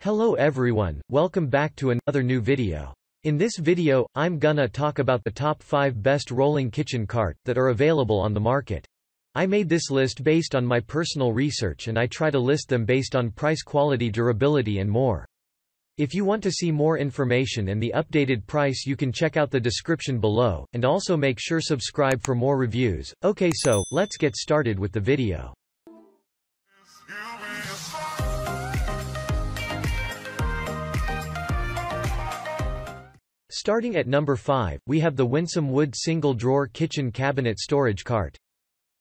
Hello everyone, welcome back to another new video. In this video, I'm gonna talk about the top 5 best rolling kitchen cart that are available on the market. I made this list based on my personal research and I try to list them based on price, quality, durability and more. If you want to see more information and the updated price, you can check out the description below, and also make sure subscribe for more reviews. Okay, so let's get started with the video. Starting at number 5, we have the Winsome Wood Single Drawer Kitchen Cabinet Storage Cart.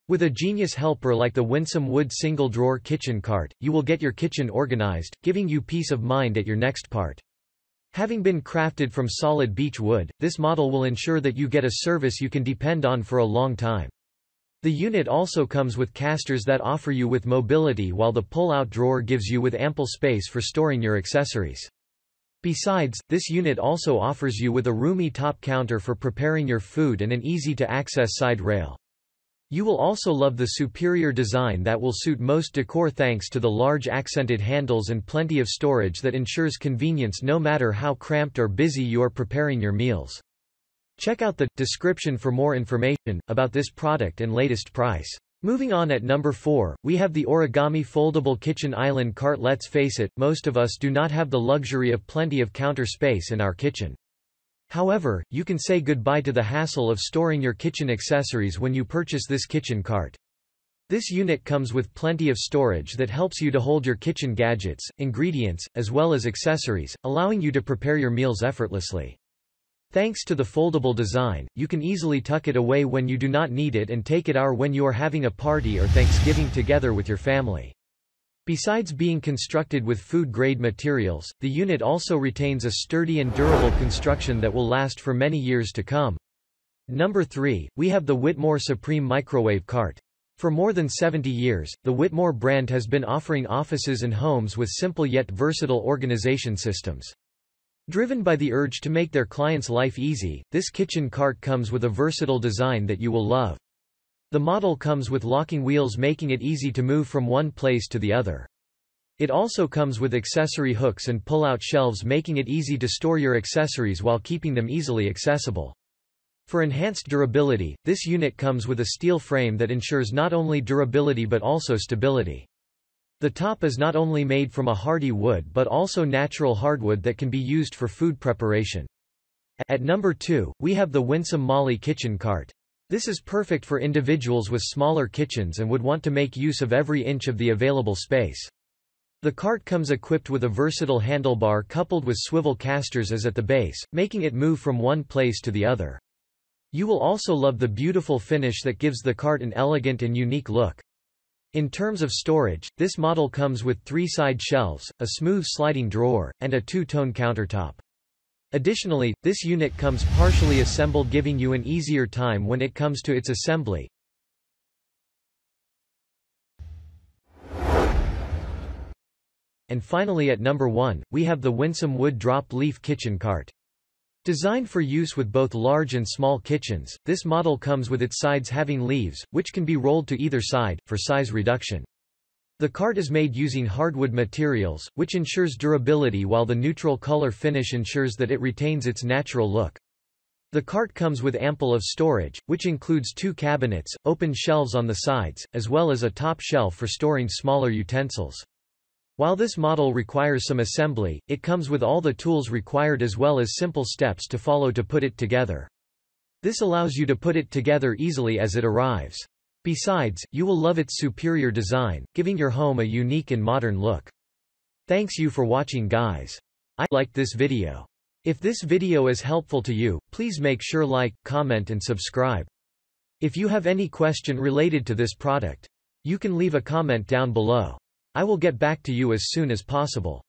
With a genius helper like the Winsome Wood Single Drawer Kitchen Cart, you will get your kitchen organized, giving you peace of mind at your next part. Having been crafted from solid beech wood, this model will ensure that you get a service you can depend on for a long time. The unit also comes with casters that offer you with mobility, while the pull-out drawer gives you with ample space for storing your accessories. Besides, this unit also offers you with a roomy top counter for preparing your food and an easy-to-access side rail. You will also love the superior design that will suit most decor thanks to the large accented handles and plenty of storage that ensures convenience no matter how cramped or busy you are preparing your meals. Check out the description for more information about this product and latest price. Moving on at number 4, we have the Origami Foldable Kitchen Island Cart. Let's face it, most of us do not have the luxury of plenty of counter space in our kitchen. However, you can say goodbye to the hassle of storing your kitchen accessories when you purchase this kitchen cart. This unit comes with plenty of storage that helps you to hold your kitchen gadgets, ingredients, as well as accessories, allowing you to prepare your meals effortlessly. Thanks to the foldable design, you can easily tuck it away when you do not need it and take it out when you are having a party or Thanksgiving together with your family. Besides being constructed with food-grade materials, the unit also retains a sturdy and durable construction that will last for many years to come. Number 3, we have the Whitmore Supreme Microwave Cart. For more than 70 years, the Whitmore brand has been offering offices and homes with simple yet versatile organization systems. Driven by the urge to make their clients' life easy, this kitchen cart comes with a versatile design that you will love. The model comes with locking wheels, making it easy to move from one place to the other. It also comes with accessory hooks and pull-out shelves, making it easy to store your accessories while keeping them easily accessible. For enhanced durability, this unit comes with a steel frame that ensures not only durability but also stability. The top is not only made from a hardy wood but also natural hardwood that can be used for food preparation. At number 2, we have the Winsome Molly Kitchen Cart. This is perfect for individuals with smaller kitchens and would want to make use of every inch of the available space. The cart comes equipped with a versatile handlebar coupled with swivel casters as at the base, making it move from one place to the other. You will also love the beautiful finish that gives the cart an elegant and unique look. In terms of storage, this model comes with 3 side shelves, a smooth sliding drawer, and a 2-tone countertop. Additionally, this unit comes partially assembled, giving you an easier time when it comes to its assembly. And finally at number 1, we have the Winsome Wood Drop Leaf Kitchen Cart. Designed for use with both large and small kitchens, this model comes with its sides having leaves, which can be rolled to either side, for size reduction. The cart is made using hardwood materials, which ensures durability, while the neutral color finish ensures that it retains its natural look. The cart comes with ample of storage, which includes 2 cabinets, open shelves on the sides, as well as a top shelf for storing smaller utensils. While this model requires some assembly, it comes with all the tools required as well as simple steps to follow to put it together. This allows you to put it together easily as it arrives. Besides, you will love its superior design, giving your home a unique and modern look. Thanks you for watching, guys. I liked this video. If this video is helpful to you, please make sure like, comment and subscribe. If you have any question related to this product, you can leave a comment down below. I will get back to you as soon as possible.